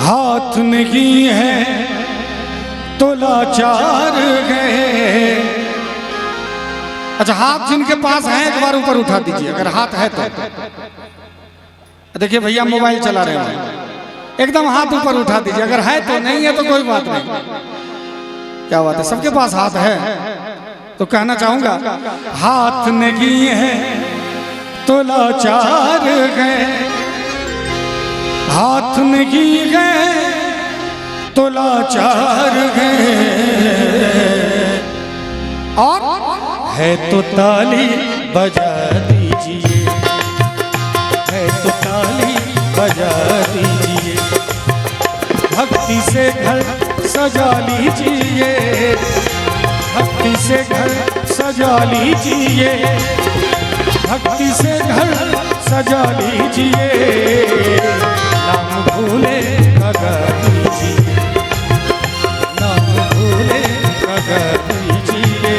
हाथ नहीं है तो लाचार गए। अच्छा, हाथ जिनके पास है एक बार ऊपर उठा दीजिए, अगर हाथ है तो। देखिए भैया मोबाइल चला रहे हैं, एकदम हाथ ऊपर उठा दीजिए, अगर है तो, नहीं है तो कोई बात नहीं। क्या बात है, सबके पास हाथ है तो कहना चाहूंगा, हाथ नहीं है तो लाचार गए, हाथ नहीं गए तो लाचार गए। और है तो ताली बजा दीजिए, है तो ताली बजा दीजिए, भक्ति से घर सजा लीजिए, भक्ति से घर सजा लीजिए, भक्ति से घर सजा लीजिए, नाम भूले लगा दीजिए, नाम भूले लगा दीजिए।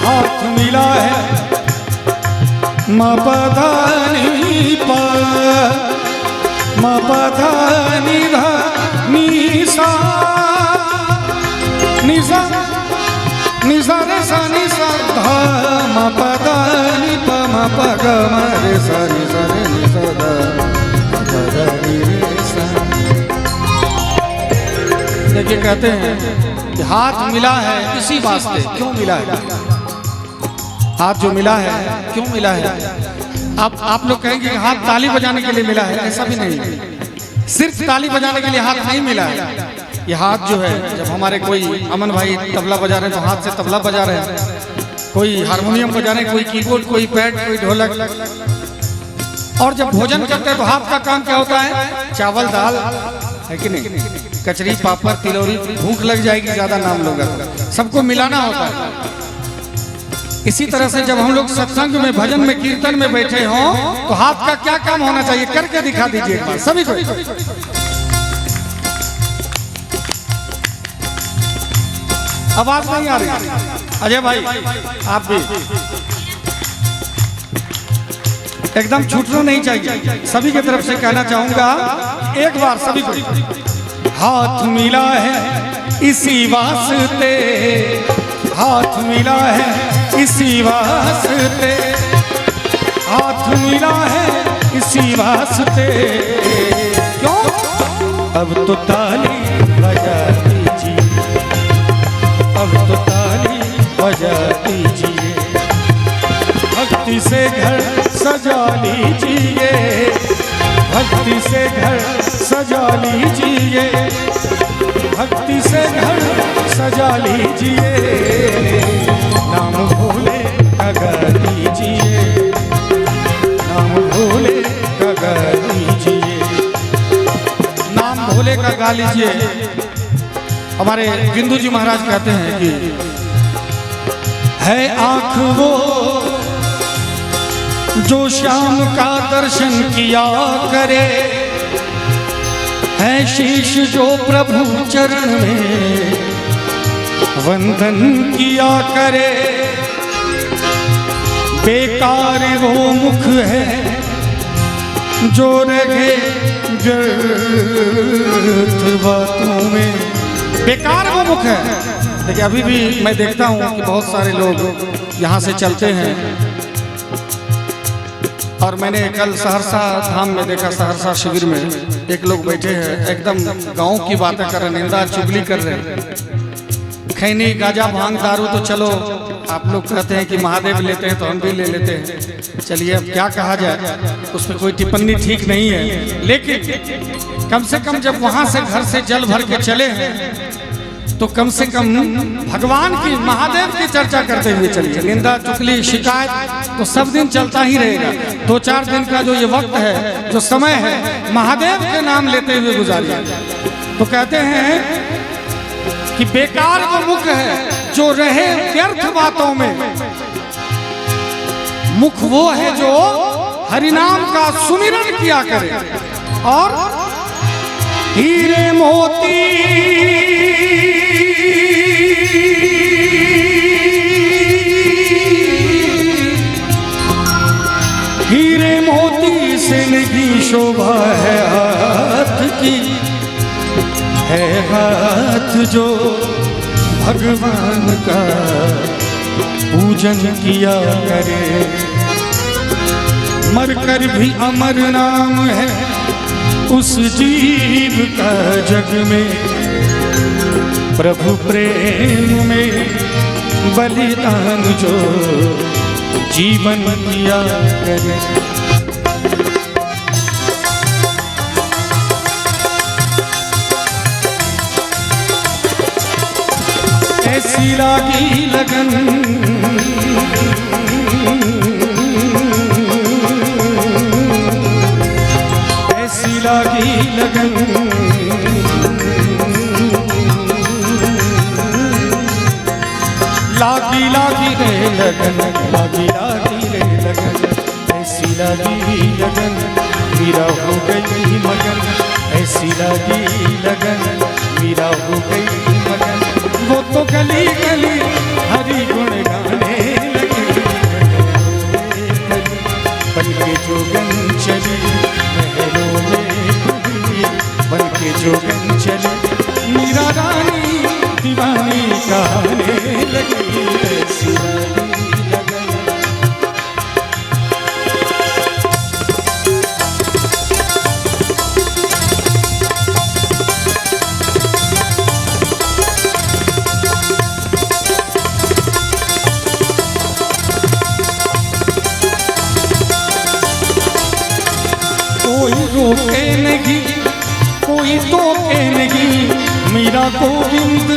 हाथ मिला है मपधानी प मपधानी धा निसा निसा निसा रे सा निसा धा मपधानी प मपग रे सा निसा रे निसा धा मपधानी रे सा। देखिए कहते हैं कि हाथ मिला है इसी वास्ते, क्यों मिला है हाथ, जो मिला है क्यों मिला है? आप लोग कहेंगे कि हाथ ताली बजाने के लिए मिला है, ऐसा भी नहीं, सिर्फ ताली बजाने के लिए हाथ नहीं मिला है। ये हाथ जो है, जब हमारे कोई अमन भाई तबला बजा रहे हैं तो हाथ से तबला बजा रहे हैं, कोई हारमोनियम बजा रहे हैं, कोई कीबोर्ड, कोई पैड, कोई ढोलक। और जब भोजन करते हैं तो हाथ का काम क्या होता है? चावल दाल है कि नहीं, कचरी पापड़ तिलौरी, भूख लग जाएगी ज्यादा नाम लोग, सबको मिलाना होता है। इसी तरह से जब हम लोग सत्संग में, भजन में, कीर्तन में बैठे हों तो हाथ का क्या काम होना चाहिए, करके दिखा दीजिए सभी को। आवाज नहीं आ रही अजय भाई, आप भी एकदम छूटना नहीं चाहिए। सभी की तरफ से कहना चाहूंगा एक बार सभी को, हाथ मिला है इसी वास्ते, हाथ मिला है इसी वास्ते, हाथ मिला है इसी वास्ते। क्यों? अब तो ताली बजा दीजिए, अब तो ताली बजा दीजिए, भक्ति से घर सजा लीजिए, भक्ति से घर सजा लीजिए, भक्ति से घर सजा लीजिए, नाम भूले लगा दीजिए, नाम भूले लगा दीजिए, नाम भूले का गा लीजिए। हमारे बिंदु जी महाराज कहते हैं कि है आँख वो जो श्याम का दर्शन किया करे, है शीश जो प्रभु चरण में वंदन किया करे, बेकार वो मुख है जो रहे व्यर्थ बातों में, बेकार वो मुख है। देखिए अभी भी मैं देखता हूँ कि बहुत सारे लोग यहाँ से चलते हैं, और मैंने कल सहरसा धाम में देखा, सहरसा शिविर में एक लोग बैठे हैं, एकदम गाँव की बातें कर रहे हैं, निंदा चुगली कर रहे हैं। खैनी गाजा भांग दारू तो चलो आप लोग कहते हैं कि महादेव लेते हैं तो हम भी ले लेते हैं, चलिए अब क्या कहा जाए, उसमें कोई टिप्पणी ठीक नहीं है। लेकिन कम से कम जब वहाँ से घर से जल भर के चले हैं तो कम से कम भगवान की, महादेव की चर्चा करते हुए चलिए। निंदा चुगली शिकायत तो सब दिन चलता ही रहेगा। 2-4 दिन का जो ये वक्त है, जो समय है, महादेव के नाम लेते हुए गुजारिए। तो कहते हैं कि बेकार वो मुख है जो रहे व्यर्थ बातों में, मुख वो है जो हरिनाम का सुमिरन किया करे। और हीरे मोती हीरे मोती से नहीं शोभा है हाथ की, है हाथ जो भगवान का पूजन किया करे। मरकर भी अमर नाम है उस जीव का जग में, प्रभु प्रेम में बलिदान जो जीवन किया करे। ऐसी लागी लगन ऐसी लागी लगन लागी लागी रे लगन, लागी लागी रे लगन, ऐसी लागी लगन मीरा हो गई मगन, ऐसी लागी लगन मीरा हो गई मगन। वो तो गली गली हरि गुण गाने लगी, बन के जोगन चली महलों में खुली, बन के जोगन चली मीरा रानी दीवानी कहने लगी। ऐसी लागी लगन कोई रोके नहीं कोई टोके नहीं, मीरा गोविंद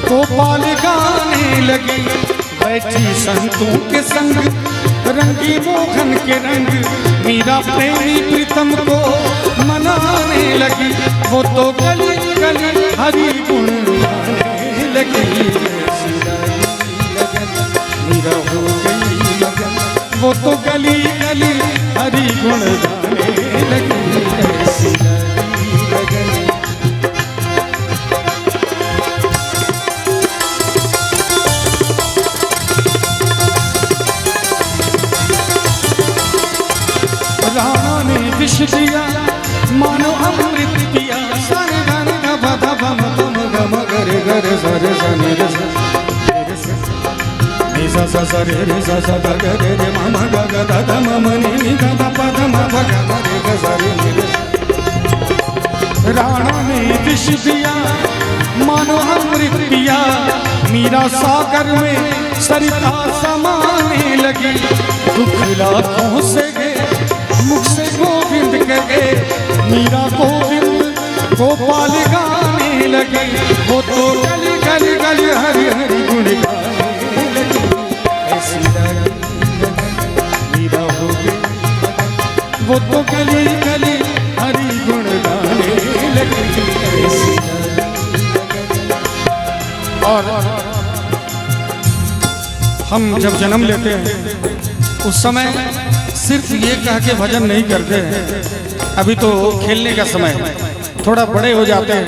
गोपाल गाने लगी। बैठी संतों के संग रंगी मोहन के रंग, मीरा प्रेमी प्रीतम को मनाने लगी। वो तो गली गली हरि गुण गाने लगी। मीरा हो गई मगन, वो तो गली गली हरि गुण गाने लगी। ऐसी लगन राणा ने विष दिया मानो अमृत पिया, सारे गाने गा बधा बम बम गम गरे गरे सरे सने रे सा सा सा रे रे सा सा गा गा रे रे मामा गा गा दा दा मामा नी नी गा दा पा दा मा गा गा रे गा सा रे नी रे। राणा ने विष दिया मानो अमृत पिया, मीरा सागर में सरिता समाने लगी। दुख लाखों से गए मुख से गोविंद कहे, मीरा गोविंद गोपाल गाने लगे। वो तो गली गली गली हरि हरि गुण गाने लगी। ऐसी लगी मीरा हो गई, वो तो गली गली हरि गुण गाने लगी। ऐसी और हम जब जन्म लेते हैं उस समय सिर्फ ये कह के भजन नहीं करते हैं, अभी तो खेलने का समय है। थोड़ा बड़े हो जाते हैं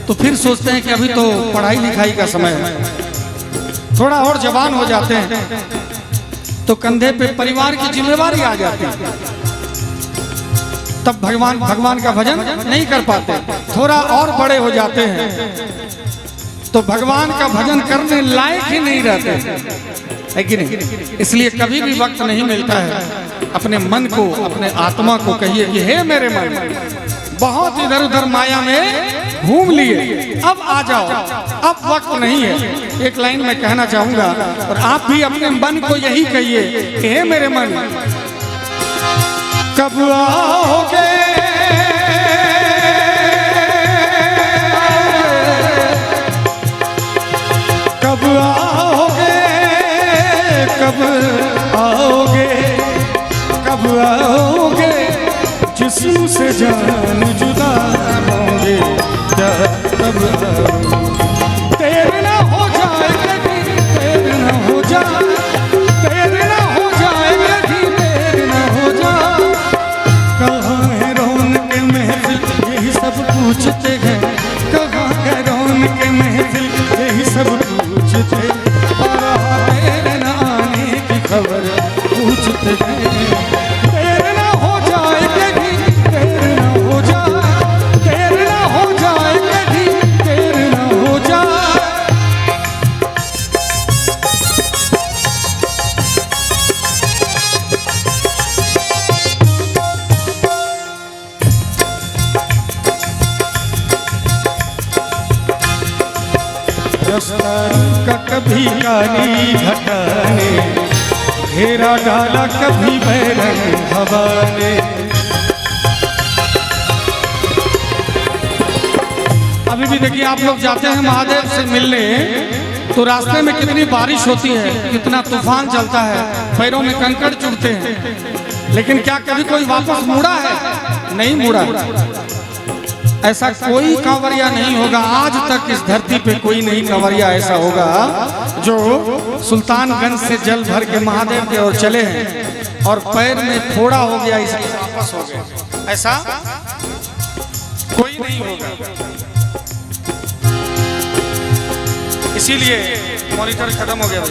तो फिर सोचते हैं कि अभी तो पढ़ाई लिखाई का समय है। थोड़ा और जवान हो जाते हैं तो कंधे पे परिवार की जिम्मेवारी आ जाती है, तब भगवान का भजन नहीं कर पाते। थोड़ा और बड़े हो जाते हैं तो भगवान का भजन करने लायक ही नहीं रहते, है कि नहीं? इसलिए कभी भी वक्त नहीं मिलता है अपने मन को, अपने आत्मा को कहिए कि हे मेरे मन, बहुत इधर उधर माया में घूम लिए, अब आ जाओ, अब वक्त नहीं है। एक लाइन में कहना चाहूंगा और आप भी अपने मन को यही कहिए कि हे मेरे मन, कब आओगे, कब आओगे, कब आओगे, कब आओगे, जिस्म से जान जुदा होंगे क्या, कब आओगे। कभी काली घटा ने, घेरा डाला कभी बैरंग हवा ने। अभी भी देखिए आप लोग जाते हैं महादेव से मिलने तो रास्ते में कितनी बारिश होती है, कितना तूफान चलता है, पैरों में कंकड़ चुभते हैं, लेकिन क्या कभी कोई वापस मुड़ा है? नहीं मुड़ा। ऐसा कोई कांवरिया नहीं होगा आज तक इस धरती पे, कोई नहीं कांवरिया ऐसा होगा जो सुल्तानगंज से जल भर के महादेव के ओर चले हैं और पैर में फोड़ा हो गया इसलिए वापस हो गए, ऐसा कोई नहीं होगा। इसीलिए मॉनिटर खत्म हो गया।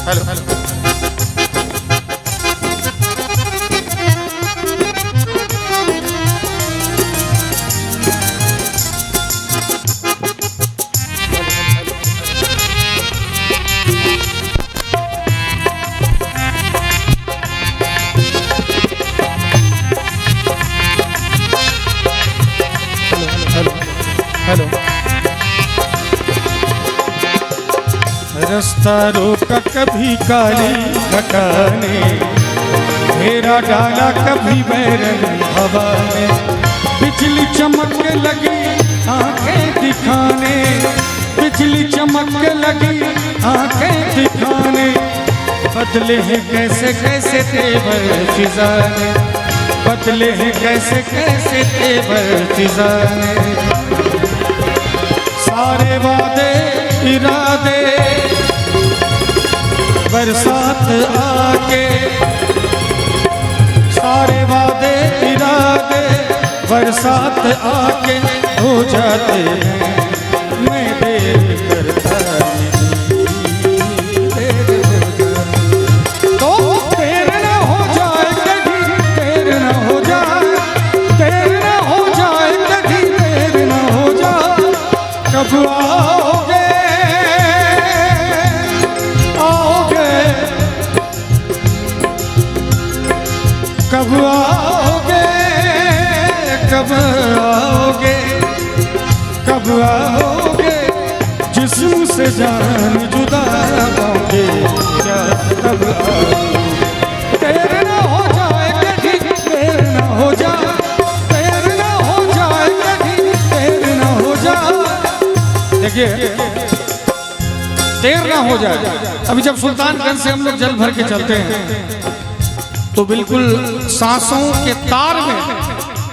हेलो हेलो हेलो रास्ता रोका कभी काली घटा ने, घेरा डाला कभी बैरंग हवा ने। बिजली चमकने लगी आंखें दिखाने, बिजली चमकने लगी आंखें दिखाने। बदले हैं कैसे कैसे तेवर फिजा ने, बदले हैं कैसे कैसे तेवर फिजा ने। सारे वादे इरादे बरसात आके, सारे वादे इरादे बरसात आके हो जाते हैं। मैं देर करता नहीं, देर हो जाए तो देर न हो जाए कभी, देर न हो जाए, देर न हो जाए कभी, देर न हो जाए। कब आओगे कब आओगे, कब आओगे, कब आओगे, जिस्म से जान जुदा होगे क्या कब आओगे। देर न हो जाए कभी, देर न हो जाए, देर न हो जाए कभी, देर न हो जाए। देखिए देर ना हो जाए। अभी जब सुल्तानगंज से हम लोग जल भर के चलते हैं तो बिल्कुल सांसों के तार में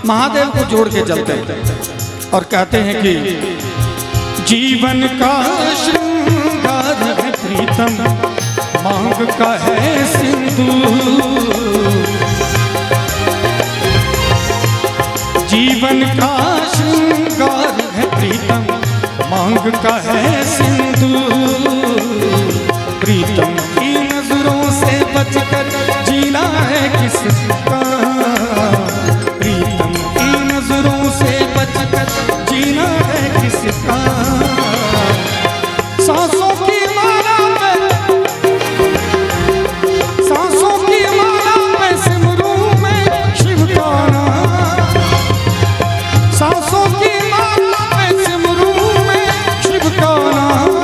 महादेव को जोड़ के चलते हैं और कहते हैं कि जीवन का श्रृंगार है प्रीतम, मांग का है सिंदूर। जीवन का श्रृंगार है प्रीतम, मांग का है सिंदूर। प्रीतम की नजरों से बचकर जीना है किसका, प्रीतम की नजरों से बचकर जीना है किसका। सांसों की माला पे, सांसों की माला पे सिमरू में शिव का नाम, सांसों की माला पे सिमरू में शिव का नाम।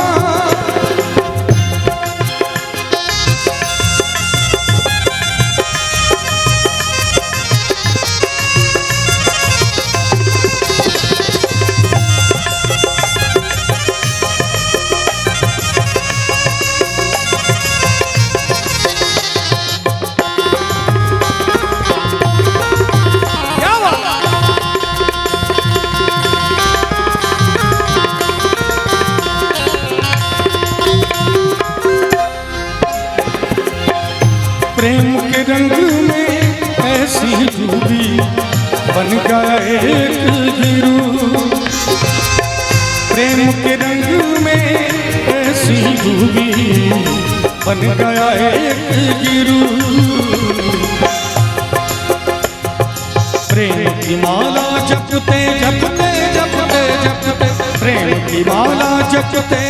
प्रेम के रंग में ऐसी डूबी बन गया एक गिरू, प्रेम के रंग में ऐसी डूबी बन गया एक गिरू। प्रेम की माला जपते जपते जपते जपते, प्रेम की माला जपते